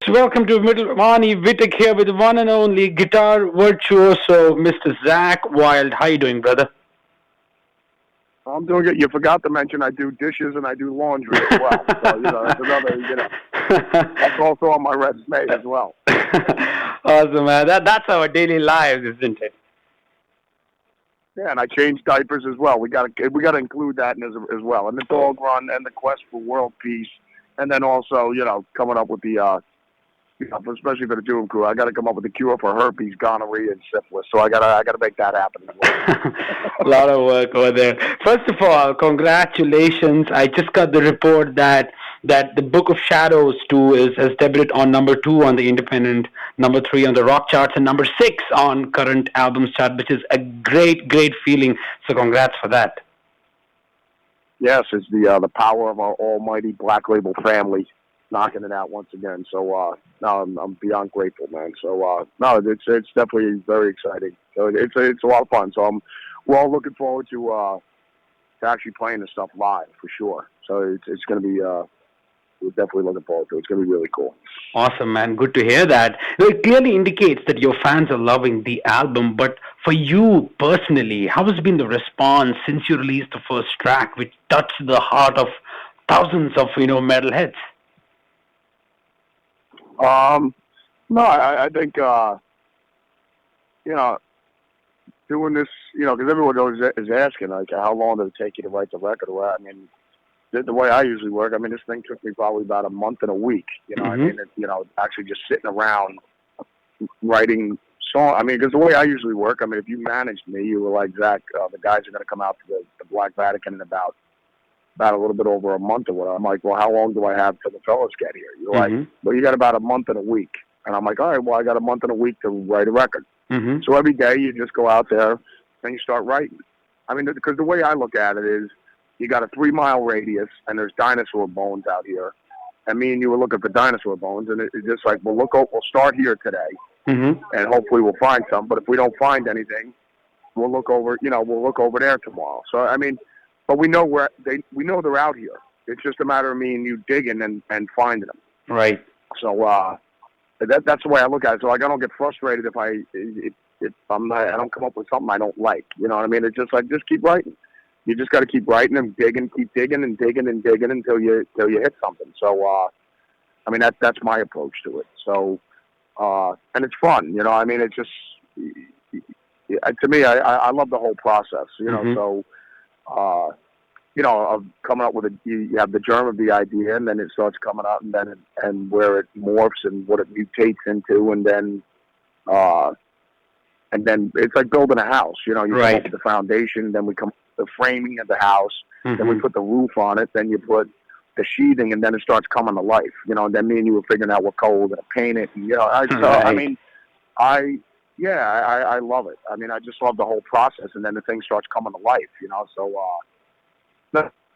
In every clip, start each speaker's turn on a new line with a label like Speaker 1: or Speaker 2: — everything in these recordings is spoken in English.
Speaker 1: Welcome to Middle Wani. Vitek here with the one and only guitar virtuoso, Mr. ZAKK WYLDE. How you doing, brother?
Speaker 2: I'm doing it. You forgot to mention I do dishes and I do laundry as well. So, that's another, that's also on my resume as well.
Speaker 1: Awesome, man. That's our daily lives, isn't it?
Speaker 2: Yeah, and I change diapers as well. We got to include that in as well. And the dog run and the quest for world peace. And then also, coming up with the, especially for the Doom crew, I got to come up with a cure for herpes, gonorrhea, and syphilis. So I got to make that happen as well.
Speaker 1: A lot of work over there. First of all, congratulations. I just got the report that the Book of Shadows 2 has debuted on number 2 on the independent, number 3 on the rock charts, and number 6 on current albums chart, which is a great feeling. So congrats for that.
Speaker 2: Yes, it's the power of our almighty Black Label family knocking it out once again. So I'm beyond grateful, man. So it's definitely very exciting. So it's a lot of fun. So we're all looking forward to actually playing this stuff live for sure. So it's going to be we're definitely looking forward to it. It's going to be really cool.
Speaker 1: Awesome, man. Good to hear that. It clearly indicates that your fans are loving the album, but for you personally, how has been the response since you released the first track, which touched the heart of thousands of, metalheads?
Speaker 2: No, I think, doing this, because everyone always is asking, like, how long did it take you to write the record? Well, I mean, the way I usually work, this thing took me probably about a month and a week, actually just sitting around writing songs. Because the way I usually work, if you managed me, you were like, Zach, the guys are going to come out to the Black Vatican in about a little bit over a month or whatever. I'm like, well, how long do I have till the fellas get here? You're like, well, you got about a month and a week. And I'm like, all right, well, I got a month and a week to write a record. So every day you just go out there and you start writing. Because the way I look at it is you got a 3-mile radius and there's dinosaur bones out here. And me and you were looking for dinosaur bones. And it's just like, we'll start here today. And hopefully we'll find some. But if we don't find anything, we'll look over there tomorrow. So, but we know we know they're out here. It's just a matter of me and you digging and finding them.
Speaker 1: Right.
Speaker 2: So that's the way I look at it. So like I don't get frustrated if I don't come up with something I don't like. You know what I mean? It's just like just keep writing. You just got to keep writing and digging, keep digging and digging and digging until you hit something. So that's my approach to it. So and it's fun. It's just to me I love the whole process. So. Of coming up with you have the germ of the idea, and then it starts coming out, and where it morphs and what it mutates into, and then it's like building a house. You come up with the foundation, then we come up with the framing of the house, then we put the roof on it, then you put the sheathing, and then it starts coming to life. And then me and you were figuring out what color we're going to paint it, and I love it. I just love the whole process, and then the thing starts coming to life, So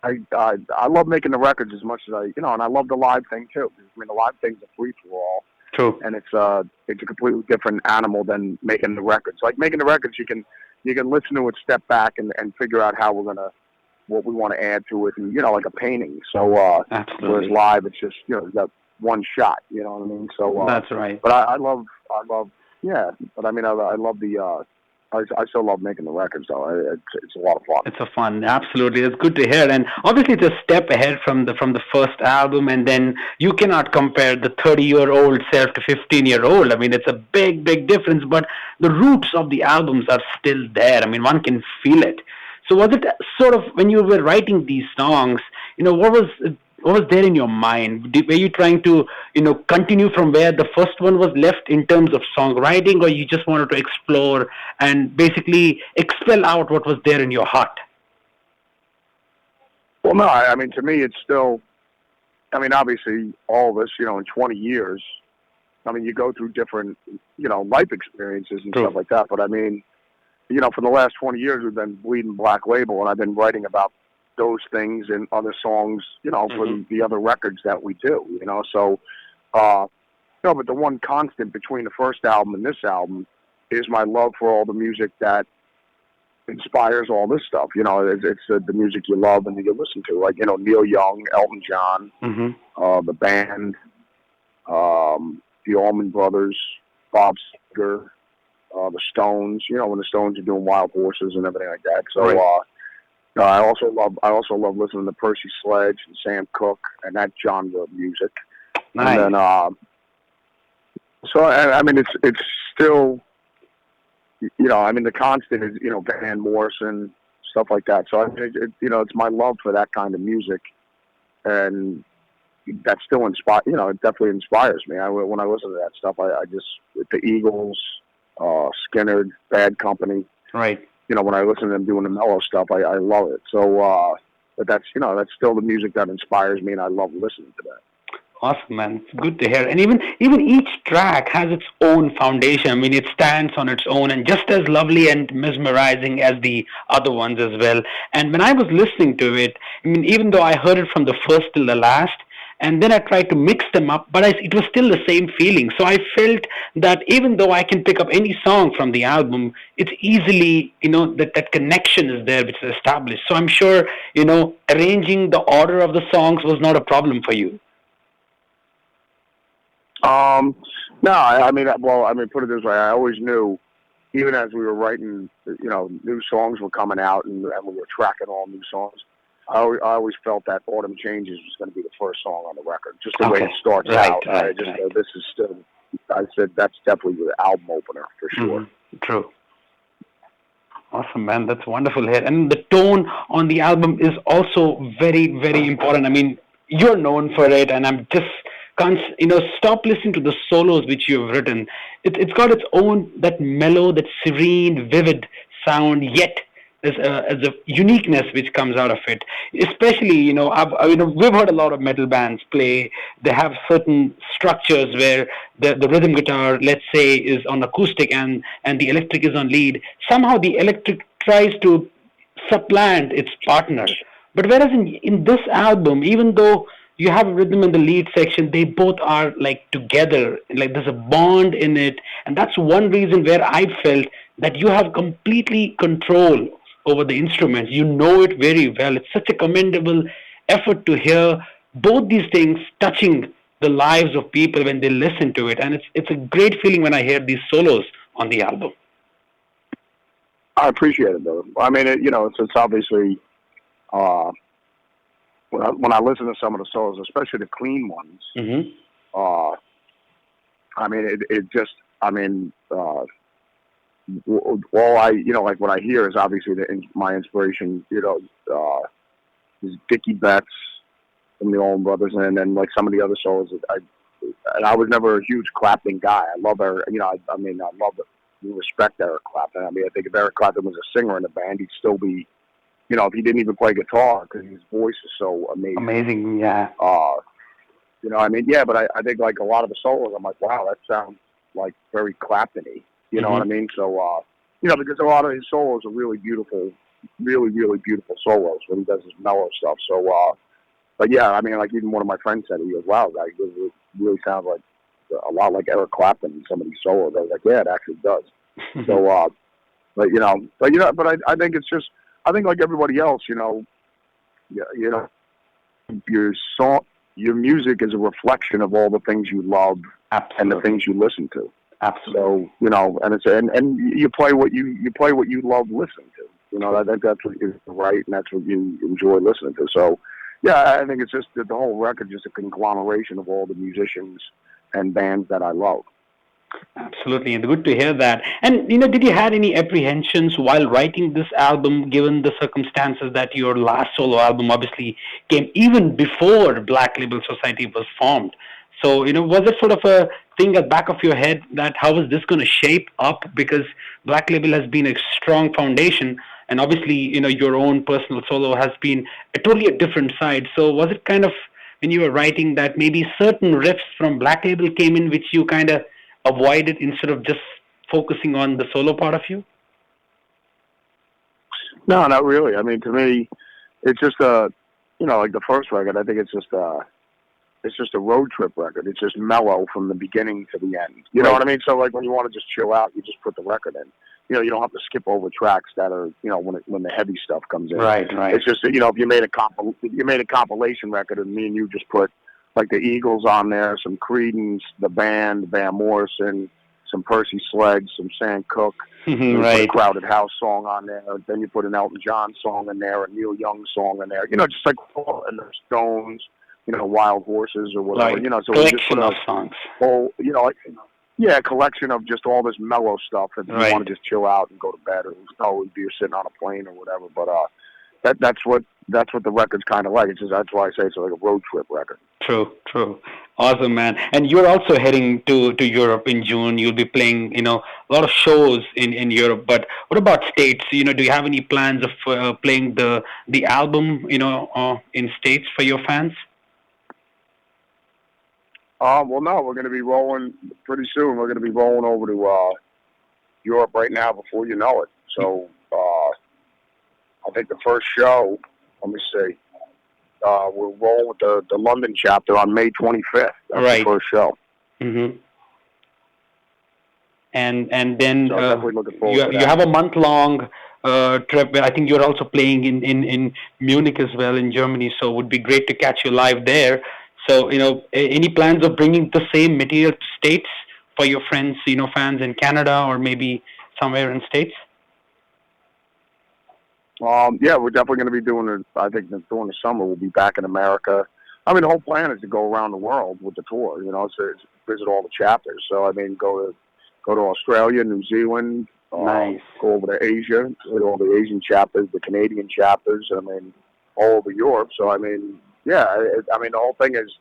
Speaker 2: I love making the records as much as and I love the live thing too. The live thing's a free for all.
Speaker 1: True.
Speaker 2: And it's a completely different animal than making the records. Like making the records, you can listen to it, step back, and figure out what we want to add to it, and like a painting. So whereas live, it's just you got one shot. You know what I mean? So
Speaker 1: that's right.
Speaker 2: But I love yeah. But I love the. I still love making the records, though. It's a lot of fun.
Speaker 1: It's fun, absolutely. It's good to hear, and obviously it's a step ahead from the first album. And then you cannot compare the 30-year-old self to 15-year-old. It's a big difference. But the roots of the albums are still there. One can feel it. So was it sort of when you were writing these songs? What was there in your mind? Were you trying to, continue from where the first one was left in terms of songwriting, or you just wanted to explore and basically expel out what was there in your heart?
Speaker 2: Well, no, to me, it's still, obviously, all of us, in 20 years, you go through different, life experiences and stuff like that. But, for the last 20 years, we've been bleeding Black Label, and I've been writing about those things and other songs, for the other records that we do, So, but the one constant between the first album and this album is my love for all the music that inspires all this stuff. It's the music you love and you listen to, like, Neil Young, Elton John, the band, the Allman Brothers, Bob Seger, the Stones. You know, when the Stones are doing Wild Horses and everything like that. So
Speaker 1: Right.
Speaker 2: I also love listening to Percy Sledge and Sam Cooke and that genre of music.
Speaker 1: Nice.
Speaker 2: And then so I mean it's still, you know, I mean the constant is, you know, Van Morrison, stuff like that. So I mean you know, it's my love for that kind of music, and that still inspire. You know, it definitely inspires me. When I listen to that stuff, I just, the Eagles, Skinner, Bad Company.
Speaker 1: Right.
Speaker 2: You know, when I listen to them doing the mellow stuff, I love it. So, but that's, you know, that's still the music that inspires me, and I love listening to that.
Speaker 1: Awesome, man. It's good to hear. And even each track has its own foundation. I mean, it stands on its own and just as lovely and mesmerizing as the other ones as well. And when I was listening to it, I mean, even though I heard it from the first till the last, and then I tried to mix them up, but it was still the same feeling. So I felt that even though I can pick up any song from the album, it's easily, you know, that connection is there, which is established. So I'm sure, you know, arranging the order of the songs was not a problem for you.
Speaker 2: No, I mean, well, I mean, put it this way, I always knew, even as we were writing, you know, new songs were coming out and we were tracking all new songs, I always felt that Autumn Changes was going to be the first song on the record, just the way it starts out. I just know this is still, I said, that's definitely the album opener for sure.
Speaker 1: Mm-hmm. True. Awesome, man. That's wonderful here. And the tone on the album is also very, very important. I mean, you're known for it, and I'm just can't, you know, stop listening to the solos which you've written. It's got its own, that mellow, that serene, vivid sound, yet as a uniqueness which comes out of it. Especially, you know, we've heard a lot of metal bands play. They have certain structures where the rhythm guitar, let's say, is on acoustic and the electric is on lead. Somehow the electric tries to supplant its partner. But whereas in this album, even though you have a rhythm in the lead section, they both are like together, like there's a bond in it. And that's one reason where I felt that you have completely control over the instruments. You know it very well. It's such a commendable effort to hear both these things touching the lives of people when they listen to it. And it's a great feeling when I hear these solos on the album.
Speaker 2: I appreciate it, though. I mean, you know, it's obviously, when I listen to some of the solos, especially the clean ones, I mean, it just, I mean, all I, you know, like what I hear is obviously my inspiration, you know, is Dickie Betts from the Allman Brothers, and then like some of the other solos. And I was never a huge Clapton guy. I love Eric, you know, I mean, I love it. We respect Eric Clapton. I mean, I think if Eric Clapton was a singer in the band, he'd still be, you know, if he didn't even play guitar, because his voice is so amazing.
Speaker 1: Amazing, yeah.
Speaker 2: You know, I mean, yeah, but I think like a lot of the solos, I'm like, wow, that sounds like very Clapton-y. You know what I mean? So, you know, because a lot of his solos are really beautiful, really, really beautiful solos when he does his mellow stuff. So, but yeah, I mean, like even one of my friends said, he goes, wow, that really sounds like a lot like Eric Clapton in some of these solos. I was like, yeah, it actually does. So, but I think it's just, I think like everybody else, you know, your music is a reflection of all the things you love.
Speaker 1: Absolutely.
Speaker 2: And the things you listen to.
Speaker 1: Absolutely.
Speaker 2: So, you know, and it's and you play what you love listening to. You know, I think that's what you write and that's what you enjoy listening to. So, yeah, I think it's just the whole record, just a conglomeration of all the musicians and bands that I love.
Speaker 1: Absolutely, and good to hear that. And, you know, did you have any apprehensions while writing this album, given the circumstances that your last solo album obviously came even before Black Label Society was formed? So, you know, was it sort of a thing at the back of your head that how is this going to shape up? Because Black Label has been a strong foundation, and obviously, you know, your own personal solo has been totally a different side. So was it kind of, when you were writing, that maybe certain riffs from Black Label came in which you kind of avoided instead of just focusing on the solo part of you?
Speaker 2: No, not really. I mean, to me, it's just you know, like the first record, I think it's just a road trip record. It's just mellow from the beginning to the end. You know what I mean? So like when you want to just chill out, you just put the record in. You know, you don't have to skip over tracks that are, you know, when the heavy stuff comes in.
Speaker 1: Right.
Speaker 2: It's just, you know, if you made a compilation record and me and you just put like the Eagles on there, some Creedence, the band, Van Morrison, some Percy Sledge, some Sam Cooke. You put a Crowded House song on there. Then you put an Elton John song in there, a Neil Young song in there. You know, just like and the Stones, you know, Wild Horses or whatever.
Speaker 1: Right.
Speaker 2: You know, so
Speaker 1: collection
Speaker 2: we just put
Speaker 1: of songs.
Speaker 2: whole, you know, like, yeah, a collection of just all this mellow stuff if you want to just chill out and go to bed, or if you're sitting on a plane or whatever. But that's what the record's kind of like. It's just, that's why I say it's like a road trip record.
Speaker 1: True. Awesome, man. And you're also heading to Europe in June. You'll be playing, you know, a lot of shows in Europe. But what about States? You know, do you have any plans of playing the album, you know, in States for your fans?
Speaker 2: Well, no, we're going to be rolling pretty soon. We're going to be rolling over to Europe right now before you know it. So I think the first show, let me see, we're rolling with the London chapter on May 25th. That's the first show.
Speaker 1: Mm-hmm. And then
Speaker 2: so definitely looking forward to that.
Speaker 1: You have a month-long trip. I think you're also playing in Munich as well, in Germany, so it would be great to catch you live there. So, you know, any plans of bringing the same material to States for your friends, you know, fans in Canada or maybe somewhere in States?
Speaker 2: Yeah, we're definitely going to be doing it. I think during the summer we'll be back in America. I mean, the whole plan is to go around the world with the tour, you know, so visit all the chapters. So, I mean, go to Australia, New Zealand,
Speaker 1: nice.
Speaker 2: Go over to Asia, visit all the Asian chapters, the Canadian chapters, I mean, all over Europe. So, I mean, yeah, I mean, the whole thing is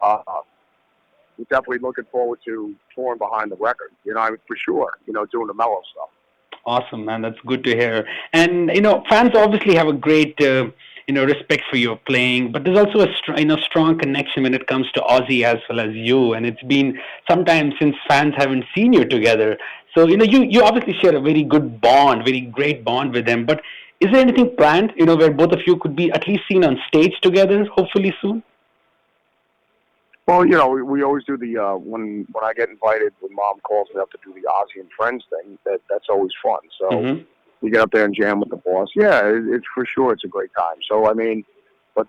Speaker 2: we're definitely looking forward to touring behind the record, you know, I mean, for sure, you know, doing the mellow stuff.
Speaker 1: Awesome, man. That's good to hear. And, you know, fans obviously have a great, you know, respect for your playing, but there's also a strong connection when it comes to Ozzy as well as you. And it's been some time since fans haven't seen you together. So, you know, you obviously share a very good bond, very great bond with them. But is there anything planned, you know, where both of you could be at least seen on stage together, hopefully soon?
Speaker 2: Well, you know, we always do the when I get invited, when Mom calls me up to do the Ozzy and Friends thing, that's always fun. So we get up there and jam with the boss. Yeah, it's for sure. It's a great time. So I mean, but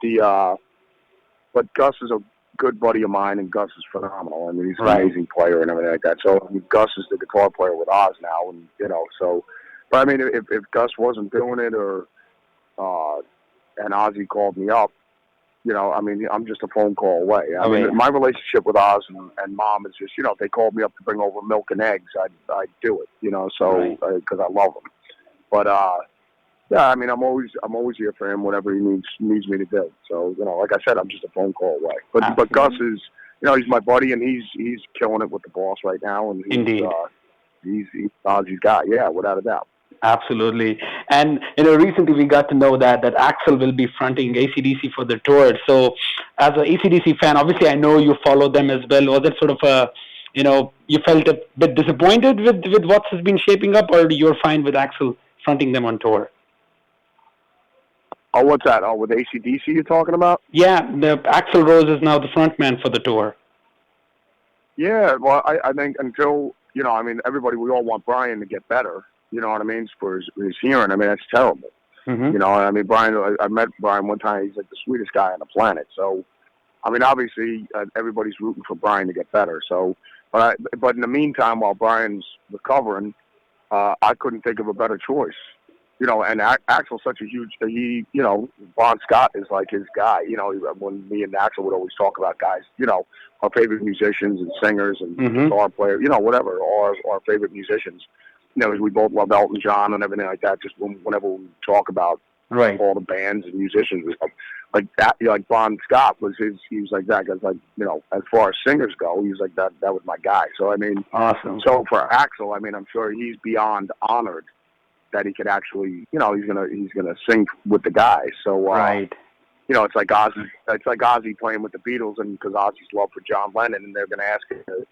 Speaker 2: Gus is a good buddy of mine, and Gus is phenomenal. I mean, he's an amazing player and everything like that. So I mean, Gus is the guitar player with Oz now, and you know, so. But I mean, if Gus wasn't doing it, or and Ozzy called me up, you know, I mean, I'm just a phone call away. I mean, my relationship with Oz and Mom is just, you know, if they called me up to bring over milk and eggs, I'd do it, you know, so, because I love them. But, yeah, I mean, I'm always here for him, whatever he needs me to do. So, you know, like I said, I'm just a phone call away. But Gus is, you know, he's my buddy, and he's killing it with the boss right now. And he's Ozzy's guy, yeah, without a doubt.
Speaker 1: Absolutely. And, you know, recently we got to know that Axl will be fronting AC/DC for the tour. So as an AC/DC fan, obviously I know you follow them as well. Was it sort of a, you know, you felt a bit disappointed with what has been shaping up, or you're fine with Axl fronting them on tour?
Speaker 2: Oh, what's that? Oh, with AC/DC you're talking about?
Speaker 1: Yeah, the Axl Rose is now the frontman for the tour.
Speaker 2: Yeah, well, I think until, you know, I mean, we all want Brian to get better. You know what I mean? For his hearing, I mean, that's terrible. You know, I mean, Brian, I met Brian one time. He's like the sweetest guy on the planet. So, I mean, obviously, everybody's rooting for Brian to get better. So, but in the meantime, while Brian's recovering, I couldn't think of a better choice. You know, and Axl's such a huge, you know, Bon Scott is like his guy. You know, when me and Axl would always talk about guys, you know, our favorite musicians and singers and guitar players, you know, whatever, our favorite musicians. You know, we both love Elton John and everything like that. Just whenever we talk about all the bands and musicians and stuff, like that, you know, like Bon Scott was he was like that. Because like, you know, as far as singers go, he was like that. That was my guy. So I mean,
Speaker 1: awesome.
Speaker 2: So for Axl, I mean, I'm sure he's beyond honored that he could actually, you know, he's gonna sing with the guys. So you know, it's like Ozzy playing with the Beatles, and because Ozzy's love for John Lennon, and they're gonna ask him to,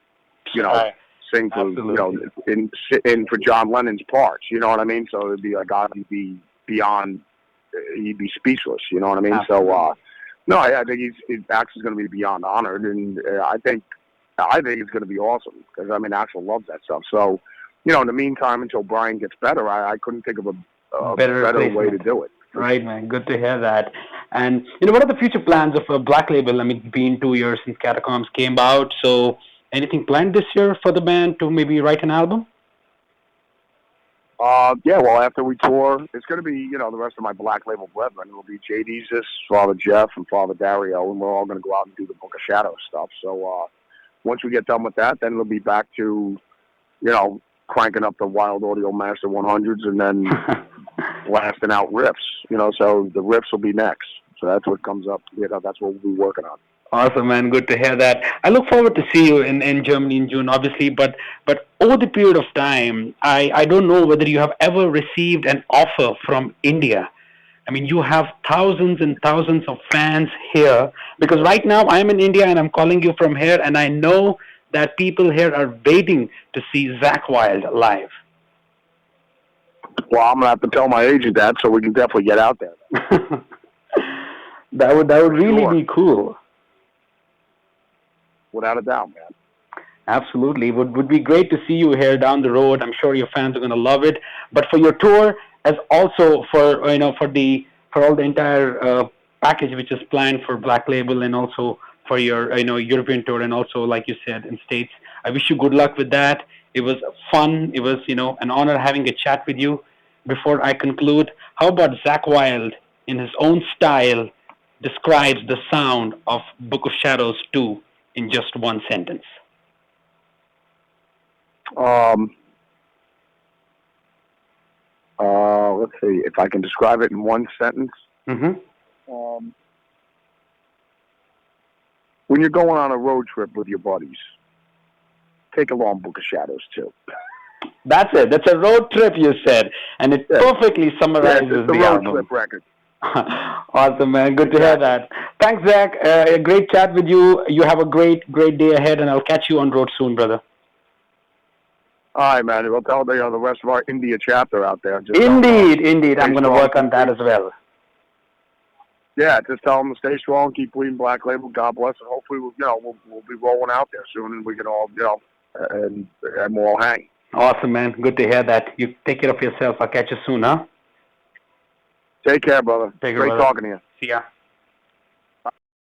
Speaker 2: you know. Sing for, you know, in for John Lennon's parts, you know what I mean? So it'd be like Ozzy be beyond, he'd be speechless, you know what I mean? Absolutely. So, no, I think Axl's going to be beyond honored, and I think it's going to be awesome, because, I mean, Axl loves that stuff. So, you know, in the meantime, until Brian gets better, I couldn't think of a better way to do it.
Speaker 1: Right, man. Good to hear that. And what are the future plans of Black Label? I mean, it's been 2 years since Catacombs came out. So, anything planned this year for the band to maybe write an album?
Speaker 2: Yeah, well, after we tour, it's going to be, the rest of my Black Label brethren. It'll be JD's, Father Jeff, and Father Dario, and we're all going to go out and do the Book of Shadows stuff. So once we get done with that, then it'll be back to, cranking up the Wild Audio Master 100s and then blasting out riffs. So the riffs will be next. So that's what comes up. That's what we'll be working on.
Speaker 1: Awesome, man. Good to hear that. I look forward to see you in Germany in June, obviously. But over the period of time, I don't know whether you have ever received an offer from India. I mean, you have thousands and thousands of fans here. Because right now, I'm in India and I'm calling you from here. And I know that people here are waiting to see ZAKK WYLDE live.
Speaker 2: Well, I'm going to have to tell my agent that so we can definitely get out there.
Speaker 1: That would really be cool.
Speaker 2: Without a doubt, man.
Speaker 1: Absolutely. Would be great to see you here down the road. I'm sure your fans are going to love it. But for your tour, as also for for all the entire package which is planned for Black Label and also for your European tour and also, like you said, in States, I wish you good luck with that. It was fun. It was an honor having a chat with you. Before I conclude, how about ZAKK WYLDE in his own style describes the sound of Book of Shadows 2 in just one sentence?
Speaker 2: Let's see if I can describe it in one sentence.
Speaker 1: Mm-hmm.
Speaker 2: When you're going on a road trip with your buddies, take along Book of Shadows too.
Speaker 1: That's it. That's a road trip, you said, and it perfectly summarizes
Speaker 2: the
Speaker 1: road
Speaker 2: album. Trip record.
Speaker 1: Awesome, man. Good to hear that. Thanks, Zach. A great chat with you. You have a great day ahead, and I'll catch you on road soon, brother.
Speaker 2: All right, man. We'll tell the rest of our India chapter out there.
Speaker 1: Indeed. I'm going to work on that as well.
Speaker 2: Yeah, just tell them to stay strong, keep bleeding Black Label. God bless, and hopefully we'll be rolling out there soon, and we can all and we'll all hang.
Speaker 1: Awesome, man. Good to hear that. You take care of yourself. I'll catch you soon, huh?
Speaker 2: Take care, brother.
Speaker 1: Great
Speaker 2: talking to you.
Speaker 1: See ya.